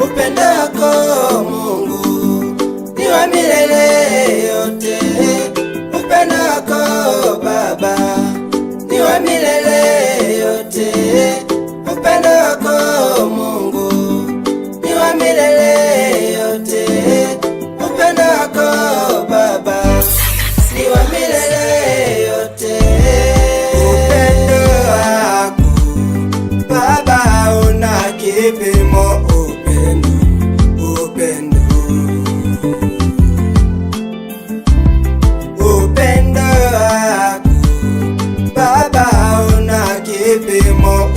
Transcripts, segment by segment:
Upendo wako Mungu ni wa milele yote. Upendo wako Baba ni wa milele yote. Upendo wako Mungu ni wa milele yote. Upendo wako Baba ni wa milele yote. Upendo wako Baba una kipimo. Upendo wako Baba una kipimo.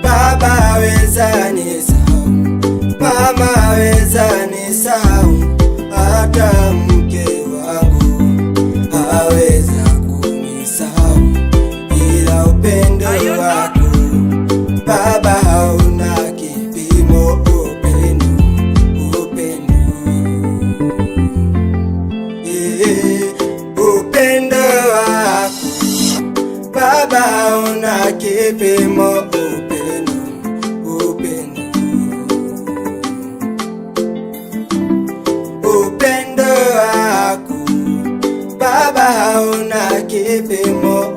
Baba weza nisahau, mama weza nisahau, hata mke wangu haweza kunisahau, ila upendo wako Baba hauna kipimo. Upendo wako Baba hauna kipimo. Upendo wako Baba hauna kipimo.